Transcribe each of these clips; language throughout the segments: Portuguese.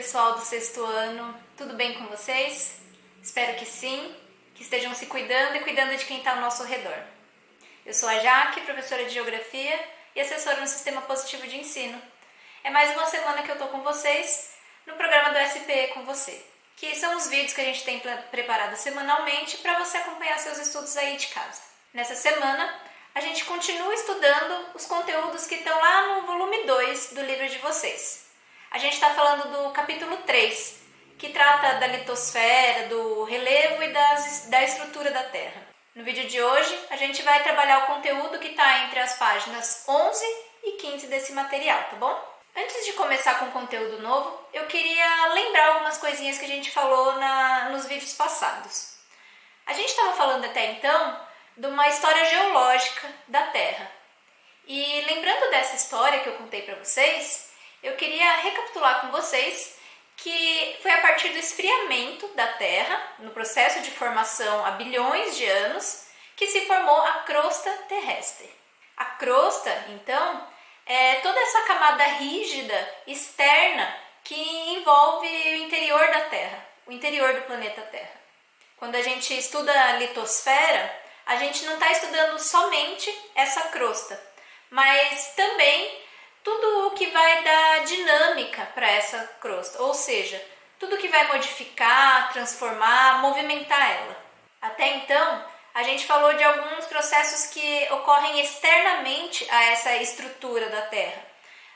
pessoal do sexto ano, tudo bem com vocês? Espero que sim, que estejam se cuidando e cuidando de quem está ao nosso redor. Eu sou a Jaque, professora de Geografia e assessora no Sistema Positivo de Ensino. É mais uma semana que eu estou com vocês no programa do SPE com você, que são os vídeos que a gente tem preparado semanalmente para você acompanhar seus estudos aí de casa. Nessa semana, a gente continua estudando os conteúdos que estão lá no volume 2 do livro de vocês. A gente está falando do capítulo 3, que trata da litosfera, do relevo e da estrutura da Terra. No vídeo de hoje, a gente vai trabalhar o conteúdo que está entre as páginas 11 e 15 desse material, tá bom? Antes de começar com o conteúdo novo, eu queria lembrar algumas coisinhas que a gente falou nos vídeos passados. A gente estava falando até então de uma história geológica da Terra. E lembrando dessa história que eu contei para vocês, eu queria recapitular com vocês que foi a partir do esfriamento da Terra, no processo de formação há bilhões de anos, que se formou a crosta terrestre. A crosta, então, é toda essa camada rígida, externa, que envolve o interior da Terra, o interior do planeta Terra. Quando a gente estuda a litosfera, a gente não está estudando somente essa crosta, mas também tudo o que vai dar dinâmica para essa crosta, ou seja, tudo que vai modificar, transformar, movimentar ela. Até então, a gente falou de alguns processos que ocorrem externamente a essa estrutura da Terra.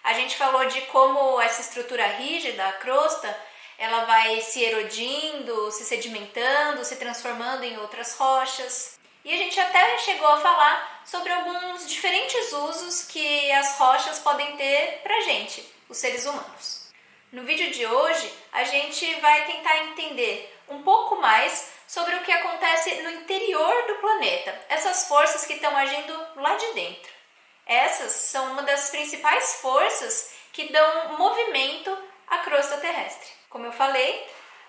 A gente falou de como essa estrutura rígida, a crosta, ela vai se erodindo, se sedimentando, se transformando em outras rochas. E a gente até chegou a falar sobre alguns diferentes usos que as rochas podem ter pra gente, os seres humanos. No vídeo de hoje, a gente vai tentar entender um pouco mais sobre o que acontece no interior do planeta, essas forças que estão agindo lá de dentro. Essas são uma das principais forças que dão movimento à crosta terrestre. Como eu falei,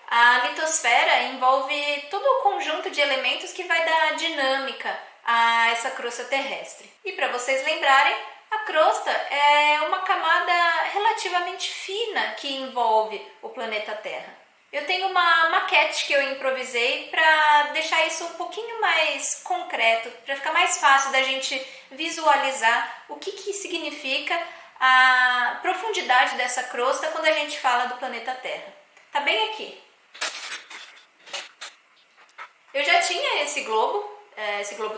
a litosfera envolve todo o conjunto de elementos que vai dar dinâmica a essa crosta terrestre. E para vocês lembrarem, a crosta é uma camada relativamente fina que envolve o planeta Terra. Eu tenho uma maquete que eu improvisei para deixar isso um pouquinho mais concreto, para ficar mais fácil da gente visualizar o que significa a profundidade dessa crosta quando a gente fala do planeta Terra. Tá bem aqui. Eu já tinha esse globo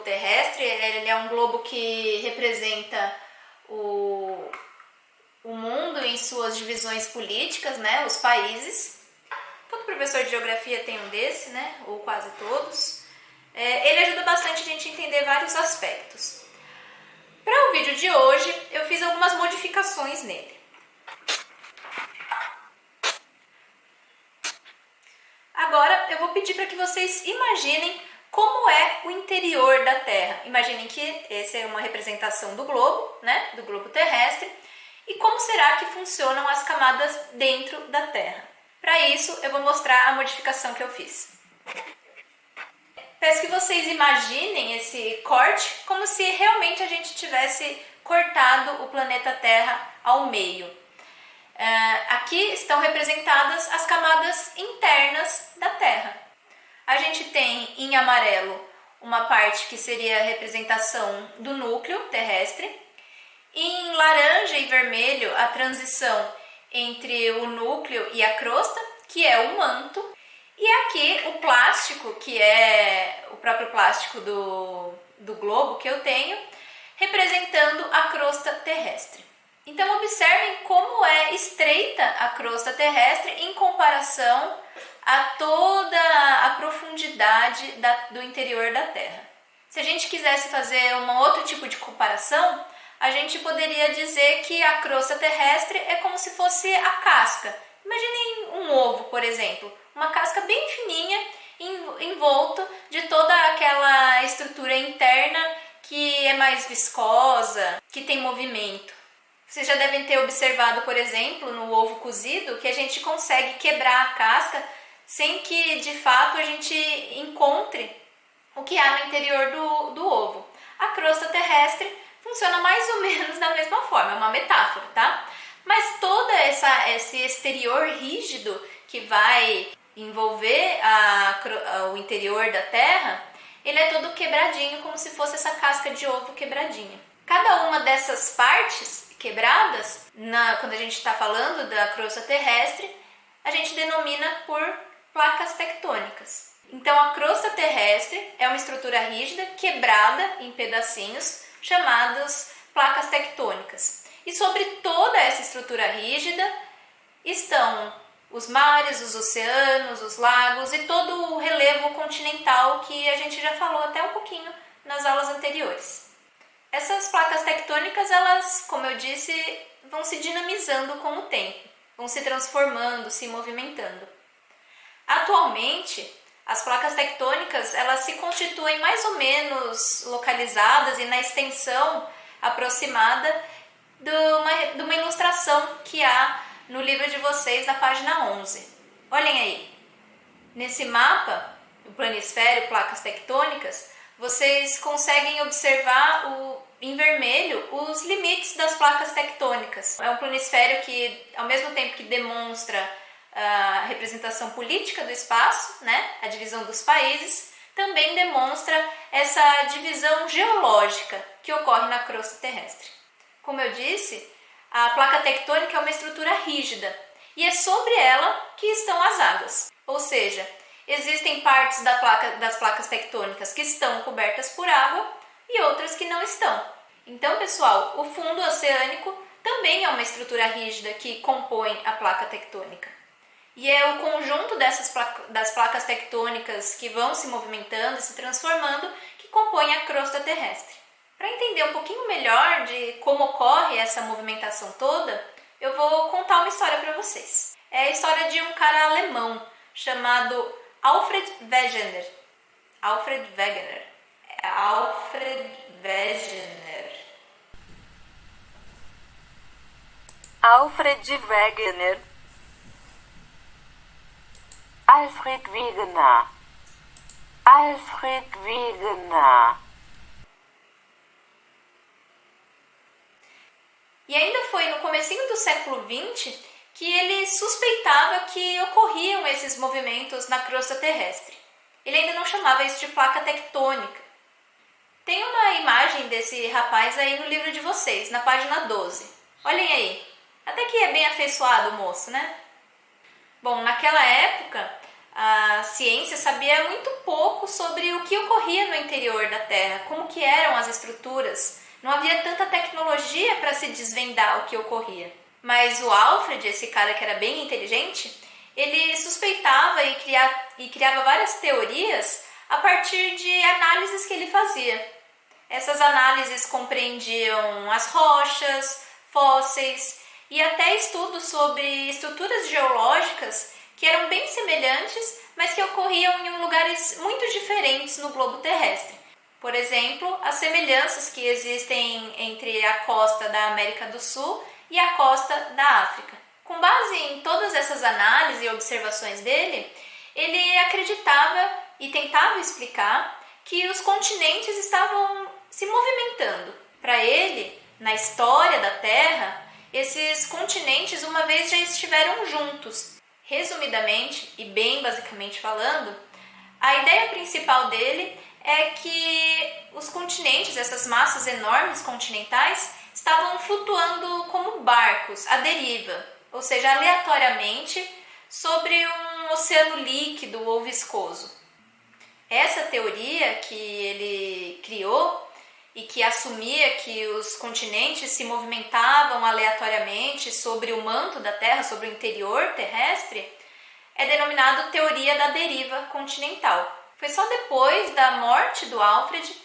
terrestre. Ele é um globo que representa o mundo em suas divisões políticas, né, os países. Todo professor de geografia tem um desse, né, ou quase todos. Ele ajuda bastante a gente a entender vários aspectos. Para o vídeo de hoje, eu fiz algumas modificações nele. Agora eu vou pedir para que vocês imaginem como é o interior da Terra. Imaginem que essa é uma representação do globo, né, do globo terrestre, e como será que funcionam as camadas dentro da Terra. Para isso, eu vou mostrar a modificação que eu fiz. Peço que vocês imaginem esse corte como se realmente a gente tivesse cortado o planeta Terra ao meio. Aqui estão representadas as camadas internas da Terra. A gente tem em amarelo uma parte que seria a representação do núcleo terrestre, em laranja e vermelho a transição entre o núcleo e a crosta, que é o manto, e aqui o plástico, que é o próprio plástico do globo que eu tenho, representando a crosta terrestre. Então observem como é estreita a crosta terrestre em comparação a toda a profundidade do interior da Terra. Se a gente quisesse fazer um outro tipo de comparação, a gente poderia dizer que a crosta terrestre é como se fosse a casca. Imaginem um ovo, por exemplo, uma casca bem fininha envolto de toda aquela estrutura interna que é mais viscosa, que tem movimento. Vocês já devem ter observado, por exemplo, no ovo cozido, que a gente consegue quebrar a casca sem que, de fato, a gente encontre o que há no interior do ovo. A crosta terrestre funciona mais ou menos da mesma forma, é uma metáfora, tá? Mas esse exterior rígido que vai envolver o interior da Terra, ele é todo quebradinho, como se fosse essa casca de ovo quebradinha. Cada uma dessas partes quebradas, quando a gente está falando da crosta terrestre, a gente denomina por placas tectônicas. Então a crosta terrestre é uma estrutura rígida quebrada em pedacinhos chamados placas tectônicas. E sobre toda essa estrutura rígida estão os mares, os oceanos, os lagos e todo o relevo continental que a gente já falou até um pouquinho nas aulas anteriores. Essas placas tectônicas, elas, como eu disse, vão se dinamizando com o tempo, vão se transformando, se movimentando. Atualmente, as placas tectônicas, elas se constituem mais ou menos localizadas e na extensão aproximada de uma ilustração que há no livro de vocês, na página 11. Olhem aí. Nesse mapa, o planisfério, placas tectônicas, vocês conseguem observar em vermelho os limites das placas tectônicas. É um planisfério que, ao mesmo tempo que demonstra a representação política do espaço, né, a divisão dos países, também demonstra essa divisão geológica que ocorre na crosta terrestre. Como eu disse, a placa tectônica é uma estrutura rígida e é sobre ela que estão as águas. Ou seja, existem partes das placas tectônicas que estão cobertas por água e outras que não estão. Então, pessoal, o fundo oceânico também é uma estrutura rígida que compõe a placa tectônica. E é o conjunto das placas tectônicas que vão se movimentando, se transformando, que compõe a crosta terrestre. Para entender um pouquinho melhor de como ocorre essa movimentação toda, eu vou contar uma história para vocês. É a história de um cara alemão chamado Alfred Wegener. Alfred Wegener. Alfred Wegener. Alfred Wegener. Alfred Wegener. Alfred Wegener. E ainda foi no comecinho do século XX que ele suspeitava que ocorriam esses movimentos na crosta terrestre. Ele ainda não chamava isso de placa tectônica. Tem uma imagem desse rapaz aí no livro de vocês, na página 12. Olhem aí. Até que é bem afeiçoado o moço, né? Bom, naquela época, a ciência sabia muito pouco sobre o que ocorria no interior da Terra, como que eram as estruturas. Não havia tanta tecnologia para se desvendar o que ocorria. Mas o Alfred, esse cara que era bem inteligente, ele suspeitava e criava várias teorias a partir de análises que ele fazia. Essas análises compreendiam as rochas, fósseis e até estudos sobre estruturas geológicas que eram bem semelhantes, mas que ocorriam em lugares muito diferentes no globo terrestre. Por exemplo, as semelhanças que existem entre a costa da América do Sul e a costa da África. Com base em todas essas análises e observações dele, ele acreditava e tentava explicar que os continentes estavam se movimentando. Para ele, na história da Terra, esses continentes uma vez já estiveram juntos. Resumidamente e bem basicamente falando, a ideia principal dele é que os continentes, essas massas enormes continentais, estavam flutuando como barcos à deriva, ou seja, aleatoriamente sobre um oceano líquido ou viscoso. Essa teoria que ele criou e que assumia que os continentes se movimentavam aleatoriamente sobre o manto da Terra, sobre o interior terrestre, é denominado teoria da deriva continental. Foi só depois da morte do Alfred,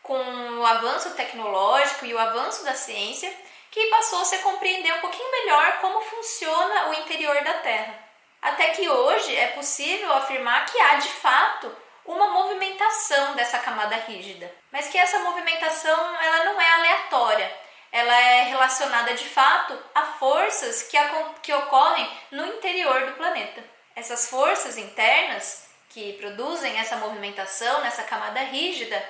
com o avanço tecnológico e o avanço da ciência, que passou-se a compreender um pouquinho melhor como funciona o interior da Terra. Até que hoje é possível afirmar que há, de fato, uma movimentação dessa camada rígida, mas que essa movimentação ela não é aleatória, ela é relacionada de fato a forças que ocorrem no interior do planeta. Essas forças internas que produzem essa movimentação nessa camada rígida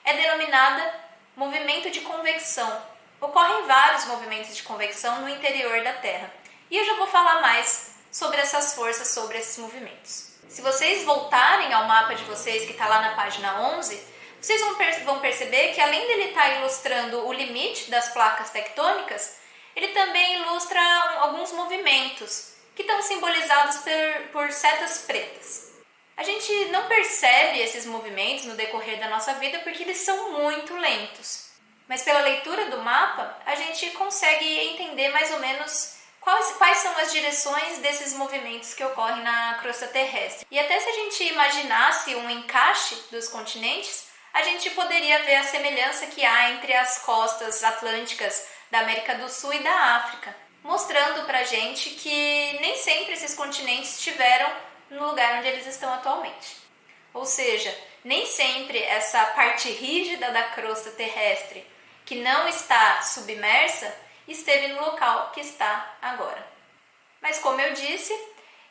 é denominada movimento de convecção ocorrem vários movimentos de convecção no interior da Terra. E eu já vou falar mais sobre essas forças, sobre esses movimentos. Se vocês voltarem ao mapa de vocês, que está lá na página 11, vocês vão perceber que além dele estar ilustrando o limite das placas tectônicas, ele também ilustra alguns movimentos que estão simbolizados por setas pretas. A gente não percebe esses movimentos no decorrer da nossa vida porque eles são muito lentos. Mas pela leitura do mapa, a gente consegue entender mais ou menos quais são as direções desses movimentos que ocorrem na crosta terrestre. E até se a gente imaginasse um encaixe dos continentes, a gente poderia ver a semelhança que há entre as costas atlânticas da América do Sul e da África, mostrando pra gente que nem sempre esses continentes estiveram no lugar onde eles estão atualmente. Ou seja, nem sempre essa parte rígida da crosta terrestre, que não está submersa, esteve no local que está agora. Mas como eu disse,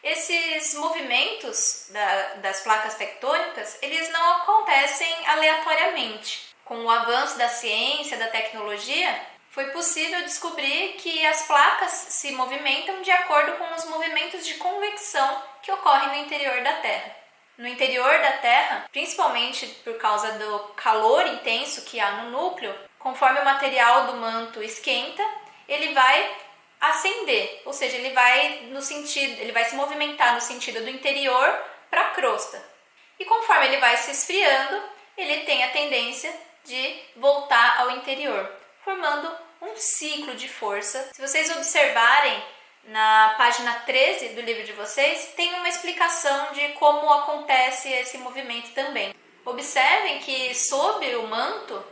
esses movimentos das placas tectônicas, eles não acontecem aleatoriamente. Com o avanço da ciência, da tecnologia, foi possível descobrir que as placas se movimentam de acordo com os movimentos de convecção que ocorrem no interior da Terra. No interior da Terra, principalmente por causa do calor intenso que há no núcleo, conforme o material do manto esquenta, ele vai ascender, ou seja, ele vai se movimentar no sentido do interior para a crosta. E conforme ele vai se esfriando, ele tem a tendência de voltar ao interior, formando um ciclo de força. Se vocês observarem na página 13 do livro de vocês, tem uma explicação de como acontece esse movimento também. Observem que sob o manto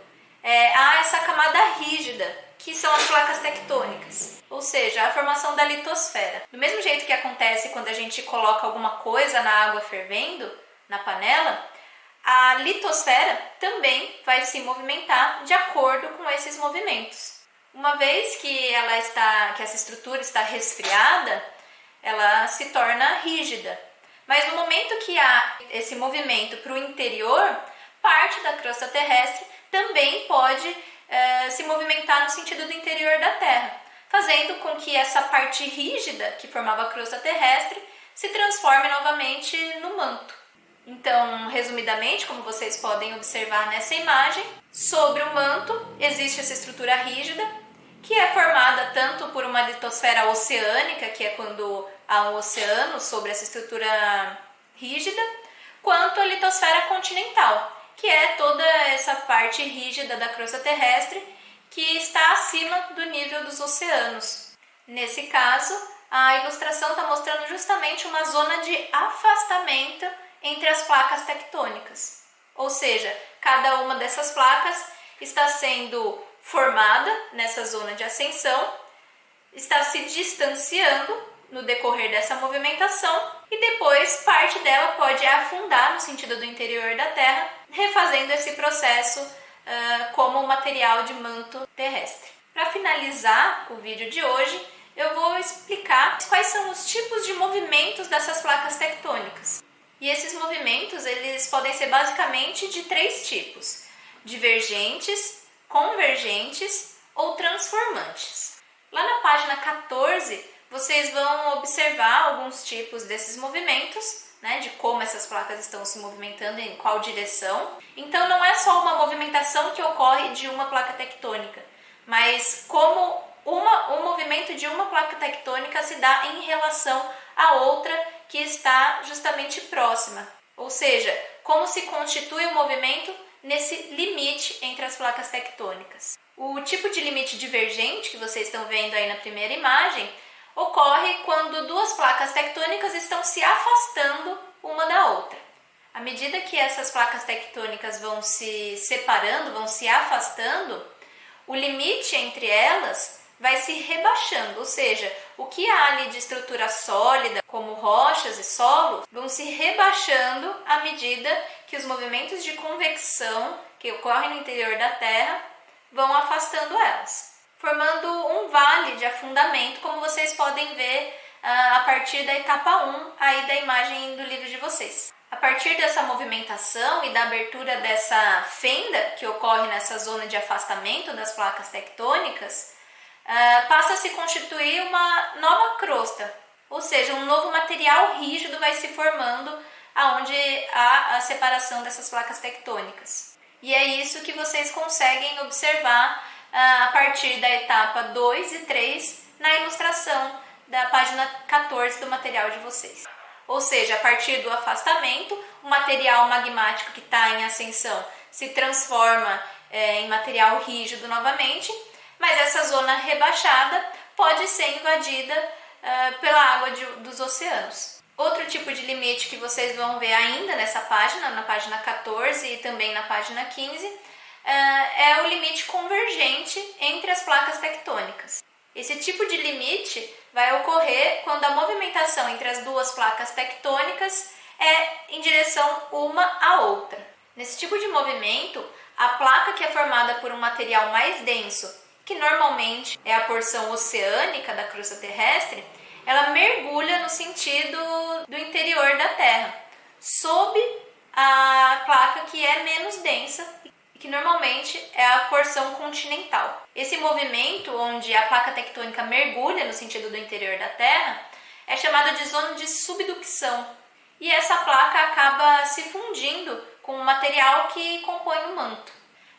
há essa camada rígida, que são as placas tectônicas, ou seja, a formação da litosfera. Do mesmo jeito que acontece quando a gente coloca alguma coisa na água fervendo, na panela, a litosfera também vai se movimentar de acordo com esses movimentos. Uma vez que essa estrutura está resfriada, ela se torna rígida. Mas no momento que há esse movimento para o interior, parte da crosta terrestre também pode se movimentar no sentido do interior da Terra, fazendo com que essa parte rígida que formava a crosta terrestre se transforme novamente no manto. Então, resumidamente, como vocês podem observar nessa imagem, sobre o manto existe essa estrutura rígida, que é formada tanto por uma litosfera oceânica, que é quando há um oceano sobre essa estrutura rígida, quanto a litosfera continental, que é toda essa parte rígida da crosta terrestre que está acima do nível dos oceanos. Nesse caso, a ilustração está mostrando justamente uma zona de afastamento entre as placas tectônicas. Ou seja, cada uma dessas placas está sendo formada nessa zona de ascensão, está se distanciando no decorrer dessa movimentação e depois parte dela pode afundar no sentido do interior da Terra, refazendo esse processo como material de manto terrestre. Para finalizar o vídeo de hoje, eu vou explicar quais são os tipos de movimentos dessas placas tectônicas. E esses movimentos eles podem ser basicamente de 3 tipos: divergentes, convergentes ou transformantes. Lá na página 14, vocês vão observar alguns tipos desses movimentos, né, de como essas placas estão se movimentando, em qual direção. Então não é só uma movimentação que ocorre de uma placa tectônica, mas como o movimento de uma placa tectônica se dá em relação à outra que está justamente próxima. Ou seja, como se constitui o movimento nesse limite entre as placas tectônicas. O tipo de limite divergente que vocês estão vendo aí na primeira imagem ocorre quando 2 placas tectônicas estão se afastando uma da outra. À medida que essas placas tectônicas vão se separando, vão se afastando, o limite entre elas vai se rebaixando, ou seja, o que há ali de estrutura sólida, como rochas e solo, vão se rebaixando à medida que os movimentos de convecção que ocorrem no interior da Terra vão afastando elas, formando um vale de afundamento, como vocês podem ver a partir da etapa 1 aí da imagem do livro de vocês. A A partir dessa movimentação e da abertura dessa fenda que ocorre nessa zona de afastamento das placas tectônicas, passa a se constituir uma nova crosta, ou seja, um novo material rígido vai se formando aonde há a separação dessas placas tectônicas. E é isso que vocês conseguem observar a partir da etapa 2 e 3 na ilustração da página 14 do material de vocês. Ou seja, a partir do afastamento, o material magmático que está em ascensão se transforma em material rígido novamente, mas essa zona rebaixada pode ser invadida pela água dos oceanos. Outro tipo de limite que vocês vão ver ainda nessa página, na página 14 e também na página 15, é o limite convergente entre as placas tectônicas. Esse tipo de limite vai ocorrer quando a movimentação entre as duas placas tectônicas é em direção uma à outra. Nesse tipo de movimento, a placa que é formada por um material mais denso, que normalmente é a porção oceânica da crosta terrestre, ela mergulha no sentido do interior da Terra, sob a placa que é menos densa, que normalmente é a porção continental. Esse movimento, onde a placa tectônica mergulha no sentido do interior da Terra, é chamada de zona de subducção. E essa placa acaba se fundindo com o material que compõe o manto.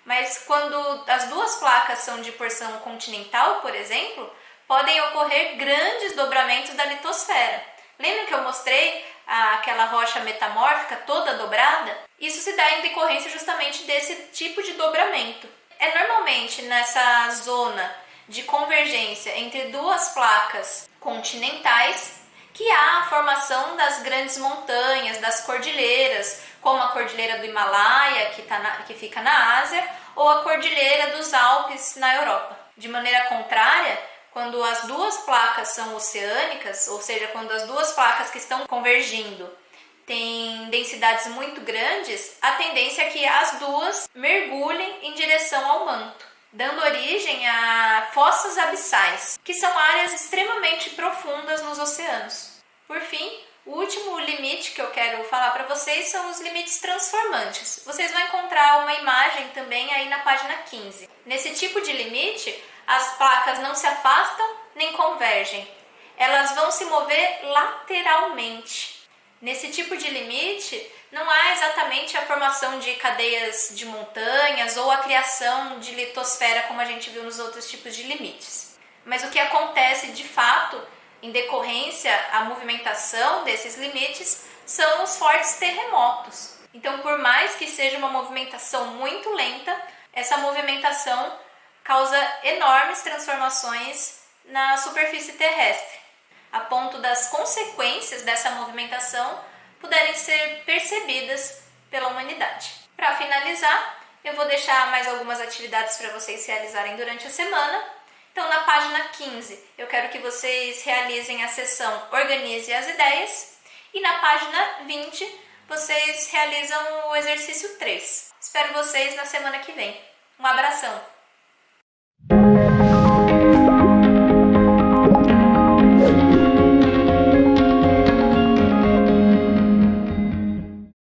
Mas quando as duas placas são de porção continental, por exemplo, podem ocorrer grandes dobramentos da litosfera. Lembra que eu mostrei aquela rocha metamórfica toda dobrada? Isso se dá em decorrência justamente desse tipo de dobramento. É normalmente nessa zona de convergência entre duas placas continentais que há a formação das grandes montanhas, das cordilheiras, como a Cordilheira do Himalaia, que fica na Ásia, ou a Cordilheira dos Alpes, na Europa. De maneira contrária, quando as duas placas são oceânicas, ou seja, quando as duas placas que estão convergindo têm densidades muito grandes, a tendência é que as duas mergulhem em direção ao manto, dando origem a fossas abissais, que são áreas extremamente profundas nos oceanos. Por fim, o último limite que eu quero falar para vocês são os limites transformantes. Vocês vão encontrar uma imagem também aí na página 15. Nesse tipo de limite, as placas não se afastam nem convergem. Elas vão se mover lateralmente. Nesse tipo de limite, não há exatamente a formação de cadeias de montanhas ou a criação de litosfera como a gente viu nos outros tipos de limites. Mas o que acontece de fato, em decorrência à movimentação desses limites, são os fortes terremotos. Então, por mais que seja uma movimentação muito lenta, essa movimentação causa enormes transformações na superfície terrestre, a ponto das consequências dessa movimentação puderem ser percebidas pela humanidade. Para finalizar, eu vou deixar mais algumas atividades para vocês realizarem durante a semana. Então, na página 15, eu quero que vocês realizem a seção Organize as Ideias e na página 20, vocês realizam o exercício 3. Espero vocês na semana que vem. Um abração!